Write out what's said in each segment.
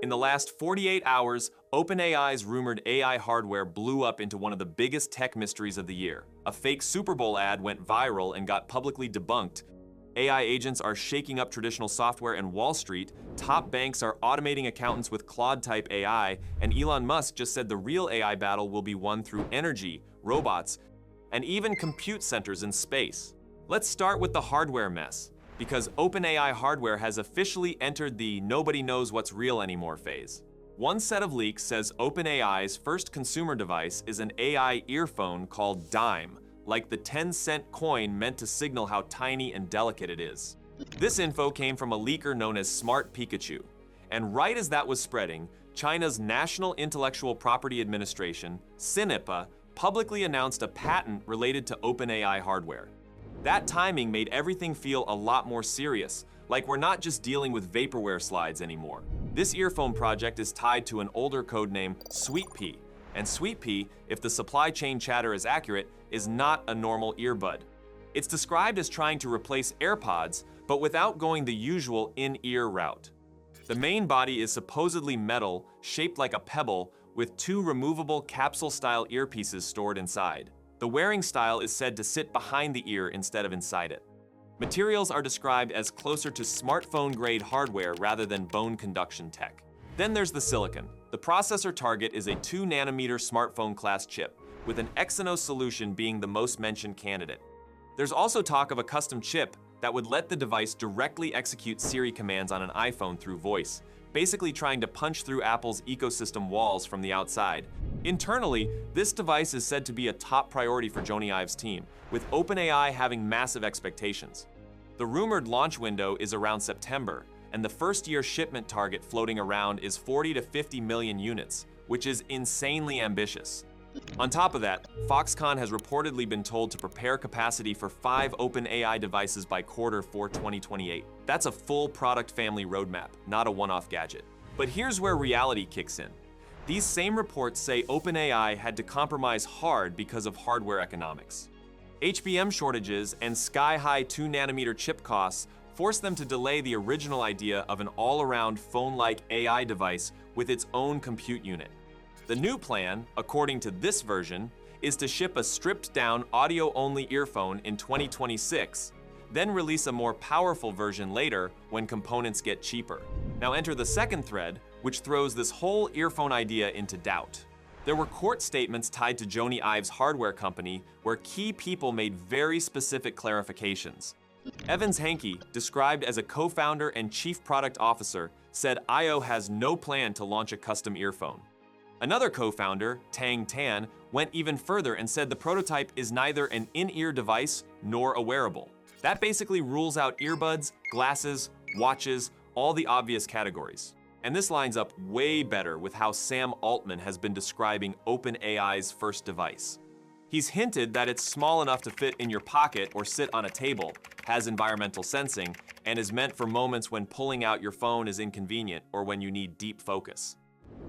In the last 48 hours, OpenAI's rumored AI hardware blew up into one of the biggest tech mysteries of the year. A fake Super Bowl ad went viral and got publicly debunked. AI agents are shaking up traditional software and Wall Street, top banks are automating accountants with Claude-type AI, and Elon Musk just said the real AI battle will be won through energy, robots, and even compute centers in space. Let's start with the hardware mess, because OpenAI hardware has officially entered the nobody knows what's real anymore phase. One set of leaks says OpenAI's first consumer device is an AI earphone called Dime, like the 10-cent coin meant to signal how tiny and delicate it is. This info came from a leaker known as Smart Pikachu. And right as that was spreading, China's National Intellectual Property Administration, CINIPA, publicly announced a patent related to OpenAI hardware. That timing made everything feel a lot more serious, like we're not just dealing with vaporware slides anymore. This earphone project is tied to an older codename, Sweet Pea. And Sweet Pea, if the supply chain chatter is accurate, is not a normal earbud. It's described as trying to replace AirPods, but without going the usual in-ear route. The main body is supposedly metal, shaped like a pebble, with two removable capsule-style earpieces stored inside. The wearing style is said to sit behind the ear instead of inside it. Materials are described as closer to smartphone-grade hardware rather than bone conduction tech. Then there's the silicon. The processor target is a 2-nanometer smartphone-class chip, with an Exynos solution being the most mentioned candidate. There's also talk of a custom chip that would let the device directly execute Siri commands on an iPhone through voice, basically trying to punch through Apple's ecosystem walls from the outside. Internally, this device is said to be a top priority for Jony Ive's team, with OpenAI having massive expectations. The rumored launch window is around September, and the first-year shipment target floating around is 40 to 50 million units, which is insanely ambitious. On top of that, Foxconn has reportedly been told to prepare capacity for 5 OpenAI devices by Q4 2028. That's a full product family roadmap, not a one-off gadget. But here's where reality kicks in. These same reports say OpenAI had to compromise hard because of hardware economics. HBM shortages and sky-high 2-nanometer chip costs forced them to delay the original idea of an all-around phone-like AI device with its own compute unit. The new plan, according to this version, is to ship a stripped-down audio-only earphone in 2026, then release a more powerful version later when components get cheaper. Now enter the second thread, which throws this whole earphone idea into doubt. There were court statements tied to Jony Ive's hardware company where key people made very specific clarifications. Evans Hankey, described as a co-founder and chief product officer, said IO has no plan to launch a custom earphone. Another co-founder, Tang Tan, went even further and said the prototype is neither an in-ear device nor a wearable. That basically rules out earbuds, glasses, watches, all the obvious categories. And this lines up way better with how Sam Altman has been describing OpenAI's first device. He's hinted that it's small enough to fit in your pocket or sit on a table, has environmental sensing, and is meant for moments when pulling out your phone is inconvenient or when you need deep focus.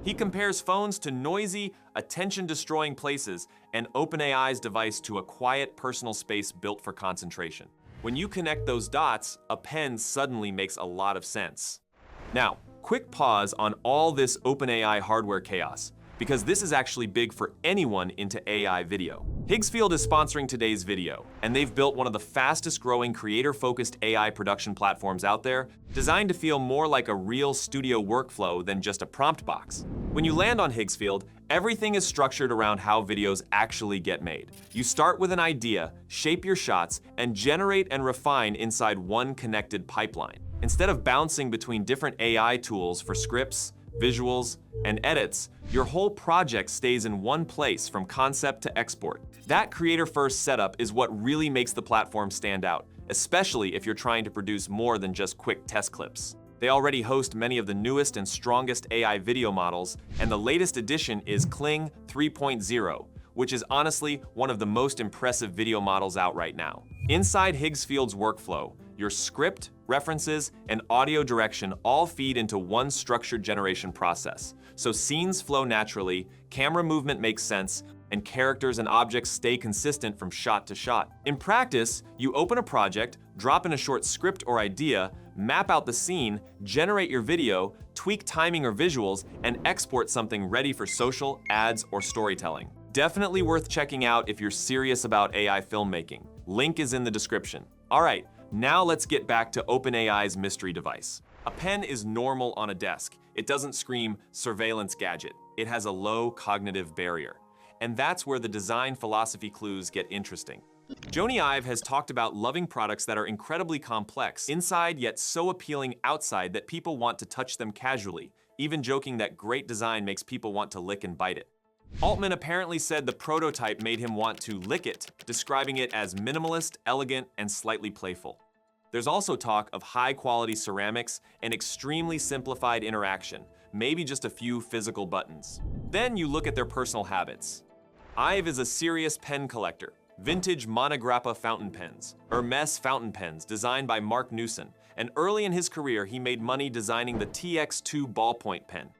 He compares phones to noisy, attention-destroying places and OpenAI's device to a quiet personal space built for concentration. When you connect those dots, a pen suddenly makes a lot of sense. Now, quick pause on all this OpenAI hardware chaos, because this is actually big for anyone into AI video. Higgsfield is sponsoring today's video, and they've built one of the fastest-growing creator-focused AI production platforms out there, designed to feel more like a real studio workflow than just a prompt box. When you land on Higgsfield, everything is structured around how videos actually get made. You start with an idea, shape your shots, and generate and refine inside one connected pipeline. Instead of bouncing between different AI tools for scripts, visuals, and edits, your whole project stays in one place from concept to export. That creator-first setup is what really makes the platform stand out, especially if you're trying to produce more than just quick test clips. They already host many of the newest and strongest AI video models, and the latest addition is Kling 3.0, which is honestly one of the most impressive video models out right now. Inside Higgsfield's workflow, your script, references, and audio direction all feed into one structured generation process. So scenes flow naturally, camera movement makes sense, and characters and objects stay consistent from shot to shot. In practice, you open a project, drop in a short script or idea, map out the scene, generate your video, tweak timing or visuals, and export something ready for social, ads, or storytelling. Definitely worth checking out if you're serious about AI filmmaking. Link is in the description. All right, now let's get back to OpenAI's mystery device. A pen is normal on a desk. It doesn't scream surveillance gadget. It has a low cognitive barrier. And that's where the design philosophy clues get interesting. Jony Ive has talked about loving products that are incredibly complex inside yet so appealing outside that people want to touch them casually, even joking that great design makes people want to lick and bite it. Altman apparently said the prototype made him want to lick it, describing it as minimalist, elegant, and slightly playful. There's also talk of high-quality ceramics and extremely simplified interaction, maybe just a few physical buttons. Then you look at their personal habits. Ive is a serious pen collector. Vintage Monograppa fountain pens, Hermes fountain pens designed by Mark Newson, and early in his career he made money designing the TX2 ballpoint pen.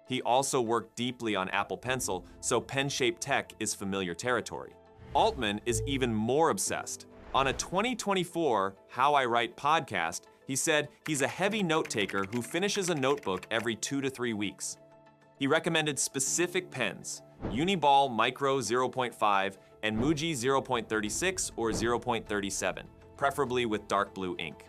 He also worked deeply on Apple Pencil, so pen-shaped tech is familiar territory. Altman is even more obsessed. On a 2024 How I Write podcast, he said he's a heavy note-taker who finishes a notebook every 2 to 3 weeks. He recommended specific pens, Uniball Micro 0.5 and Muji 0.36 or 0.37, preferably with dark blue ink.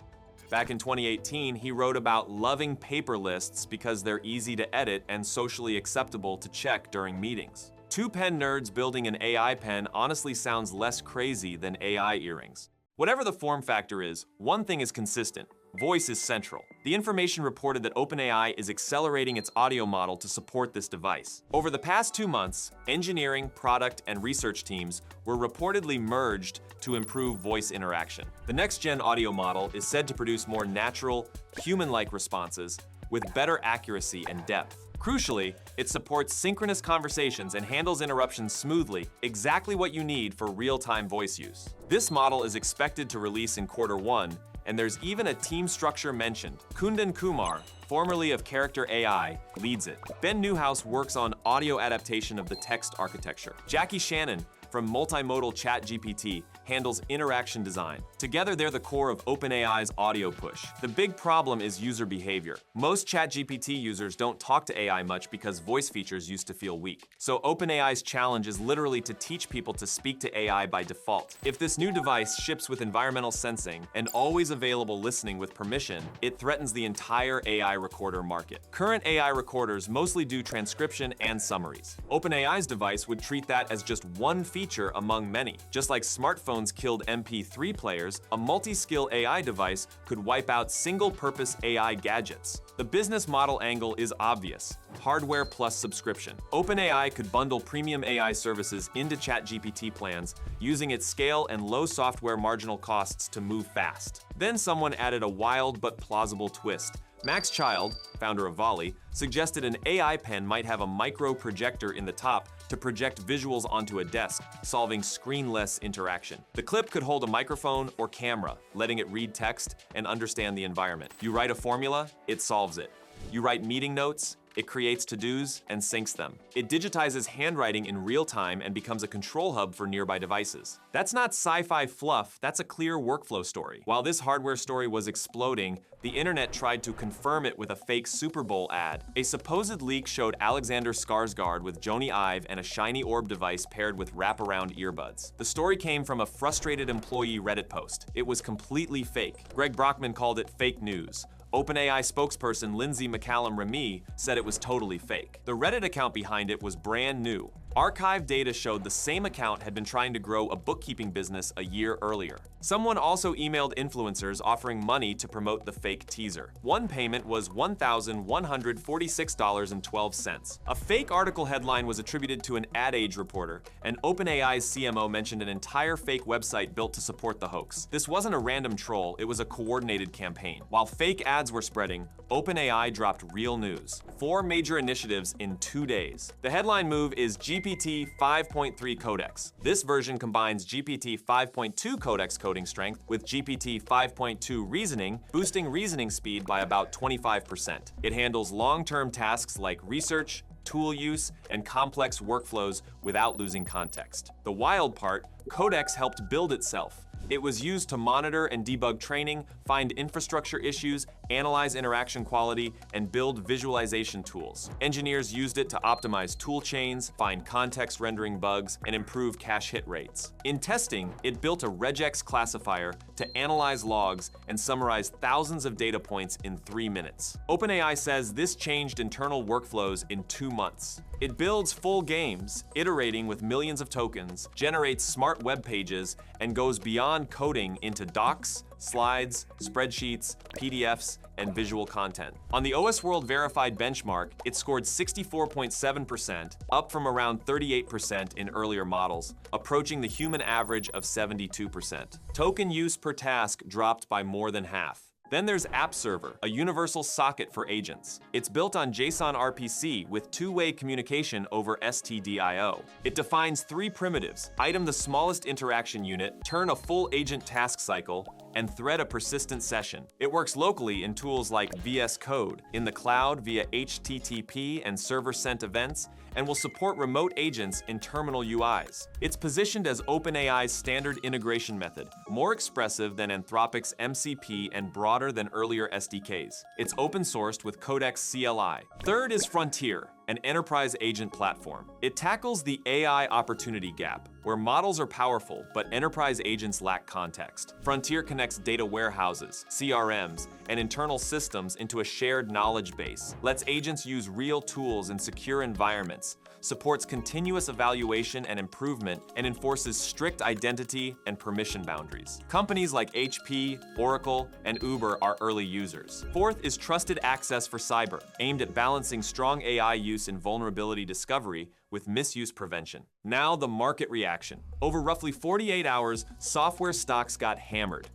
Back in 2018, he wrote about loving paper lists because they're easy to edit and socially acceptable to check during meetings. Two pen nerds building an AI pen honestly sounds less crazy than AI earrings. Whatever the form factor is, one thing is consistent. Voice is central. The information reported that OpenAI is accelerating its audio model to support this device. Over the past 2 months, engineering, product, and research teams were reportedly merged to improve voice interaction. The next-gen audio model is said to produce more natural, human-like responses with better accuracy and depth. Crucially, it supports synchronous conversations and handles interruptions smoothly, exactly what you need for real-time voice use. This model is expected to release in Q1, and there's even a team structure mentioned. Kundan Kumar, formerly of Character AI, leads it. Ben Newhouse works on audio adaptation of the text architecture. Jackie Shannon, from Multimodal ChatGPT, handles interaction design. Together, they're the core of OpenAI's audio push. The big problem is user behavior. Most ChatGPT users don't talk to AI much because voice features used to feel weak. So OpenAI's challenge is literally to teach people to speak to AI by default. If this new device ships with environmental sensing and always available listening with permission, it threatens the entire AI recorder market. Current AI recorders mostly do transcription and summaries. OpenAI's device would treat that as just one feature among many. Just like smartphones killed MP3 players, a multi-skill AI device could wipe out single-purpose AI gadgets. The business model angle is obvious: hardware plus subscription. OpenAI could bundle premium AI services into ChatGPT plans, using its scale and low software marginal costs to move fast. Then someone added a wild but plausible twist. Max Child, founder of Volley, suggested an AI pen might have a micro projector in the top to project visuals onto a desk, solving screenless interaction. The clip could hold a microphone or camera, letting it read text and understand the environment. You write a formula, it solves it. You write meeting notes, it creates to-dos and syncs them. It digitizes handwriting in real time and becomes a control hub for nearby devices. That's not sci-fi fluff, that's a clear workflow story. While this hardware story was exploding, the internet tried to confirm it with a fake Super Bowl ad. A supposed leak showed Alexander Skarsgård with Jony Ive and a shiny orb device paired with wraparound earbuds. The story came from a frustrated employee Reddit post. It was completely fake. Greg Brockman called it fake news. OpenAI spokesperson Lindsay McCallum-Remy said it was totally fake. The Reddit account behind it was brand new. Archive data showed the same account had been trying to grow a bookkeeping business a year earlier. Someone also emailed influencers offering money to promote the fake teaser. One payment was $1,146.12. A fake article headline was attributed to an Ad Age reporter, and OpenAI's CMO mentioned an entire fake website built to support the hoax. This wasn't a random troll, it was a coordinated campaign. While fake ads were spreading, OpenAI dropped real news. 4 major initiatives in 2 days. The headline move is GPT-5.3 Codex. This version combines GPT-5.2 Codex coding strength with GPT-5.2 reasoning, boosting reasoning speed by about 25%. It handles long-term tasks like research, tool use, and complex workflows without losing context. The wild part, Codex helped build itself. It was used to monitor and debug training, find infrastructure issues, analyze interaction quality, and build visualization tools. Engineers used it to optimize tool chains, find context rendering bugs, and improve cache hit rates. In testing, it built a regex classifier to analyze logs and summarize thousands of data points in 3 minutes. OpenAI says this changed internal workflows in 2 months. It builds full games, iterating with millions of tokens, generates smart web pages, and goes beyond coding into docs, slides, spreadsheets, PDFs, and visual content. On the OS World Verified benchmark, it scored 64.7%, up from around 38% in earlier models, approaching the human average of 72%. Token use per task dropped by more than half. Then there's App Server, a universal socket for agents. It's built on JSON RPC with two-way communication over STDIO. It defines 3 primitives: item the smallest interaction unit, turn a full agent task cycle, and thread a persistent session. It works locally in tools like VS Code, in the cloud via HTTP and server-sent events, and will support remote agents in terminal UIs. It's positioned as OpenAI's standard integration method, more expressive than Anthropic's MCP and broader than earlier SDKs. It's open-sourced with Codex CLI. Third is Frontier, an enterprise agent platform. It tackles the AI opportunity gap, where models are powerful, but enterprise agents lack context. Frontier connects data warehouses, CRMs, and internal systems into a shared knowledge base, lets agents use real tools in secure environments, supports continuous evaluation and improvement, and enforces strict identity and permission boundaries. Companies like HP, Oracle, and Uber are early users. Fourth is Trusted Access for Cyber, aimed at balancing strong AI use in vulnerability discovery with misuse prevention. Now the market reaction. Over roughly 48 hours, software stocks got hammered.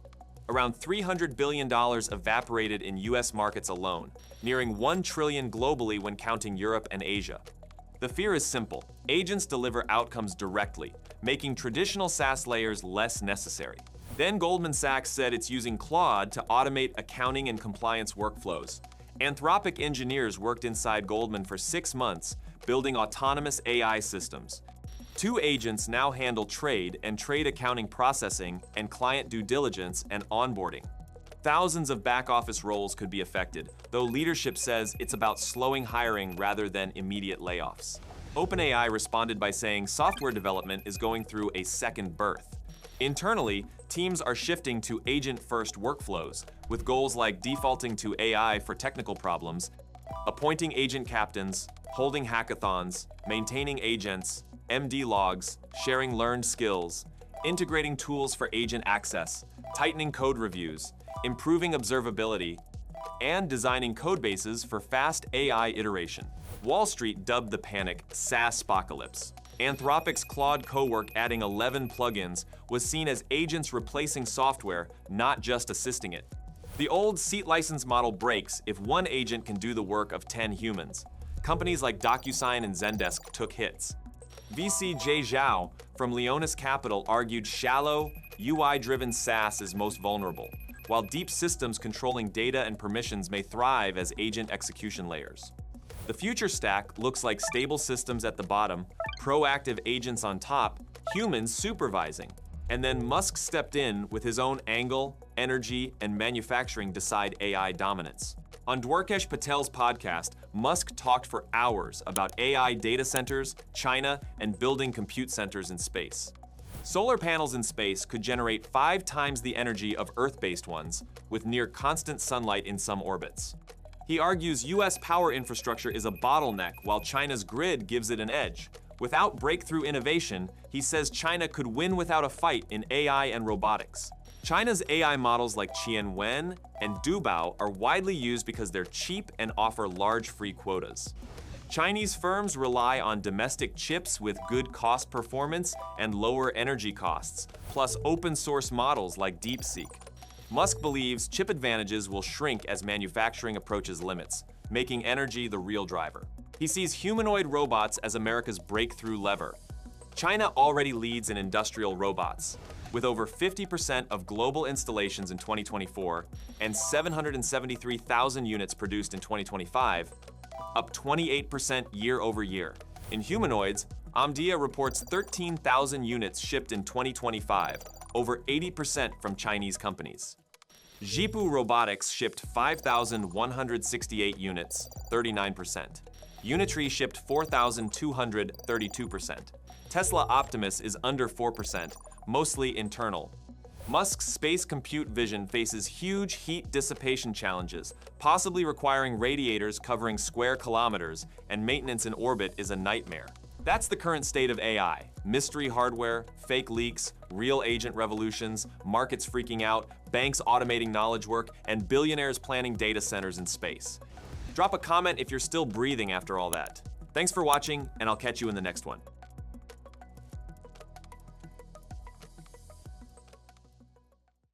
Around $300 billion evaporated in US markets alone, nearing $1 trillion globally when counting Europe and Asia. The fear is simple. Agents deliver outcomes directly, making traditional SaaS layers less necessary. Then Goldman Sachs said it's using Claude to automate accounting and compliance workflows. Anthropic engineers worked inside Goldman for 6 months, building autonomous AI systems. 2 agents now handle trade and trade accounting processing and client due diligence and onboarding. Thousands of back-office roles could be affected, though leadership says it's about slowing hiring rather than immediate layoffs. OpenAI responded by saying software development is going through a second birth. Internally, teams are shifting to agent-first workflows, with goals like defaulting to AI for technical problems, appointing agent captains, holding hackathons, maintaining agents, MD logs, sharing learned skills, integrating tools for agent access, tightening code reviews, improving observability, and designing codebases for fast AI iteration. Wall Street dubbed the panic SaaSpocalypse. Anthropic's Claude Cowork adding 11 plugins was seen as agents replacing software, not just assisting it. The old seat license model breaks if one agent can do the work of 10 humans. Companies like DocuSign and Zendesk took hits. VC Jay Zhao from Leonis Capital argued shallow, UI-driven SaaS is most vulnerable, while deep systems controlling data and permissions may thrive as agent execution layers. The future stack looks like stable systems at the bottom, proactive agents on top, humans supervising. And then Musk stepped in with his own angle, energy, and manufacturing decide AI dominance. On Dwarkesh Patel's podcast, Musk talked for hours about AI data centers, China, and building compute centers in space. Solar panels in space could generate 5 times the energy of Earth-based ones, with near constant sunlight in some orbits. He argues US power infrastructure is a bottleneck while China's grid gives it an edge. Without breakthrough innovation, he says China could win without a fight in AI and robotics. China's AI models like Qianwen and Dubao are widely used because they're cheap and offer large free quotas. Chinese firms rely on domestic chips with good cost performance and lower energy costs, plus open source models like DeepSeek. Musk believes chip advantages will shrink as manufacturing approaches limits, making energy the real driver. He sees humanoid robots as America's breakthrough lever. China already leads in industrial robots, with over 50% of global installations in 2024 and 773,000 units produced in 2025. up 28% year over year. In humanoids, Omdia reports 13,000 units shipped in 2025, over 80% from Chinese companies. Jipu Robotics shipped 5,168 units, 39%. Unitree shipped 4,200, 32%. Tesla Optimus is under 4%, mostly internal. Musk's space compute vision faces huge heat dissipation challenges, possibly requiring radiators covering square kilometers, and maintenance in orbit is a nightmare. That's the current state of AI. Mystery hardware, fake leaks, real agent revolutions, markets freaking out, banks automating knowledge work, and billionaires planning data centers in space. Drop a comment if you're still breathing after all that. Thanks for watching, and I'll catch you in the next one.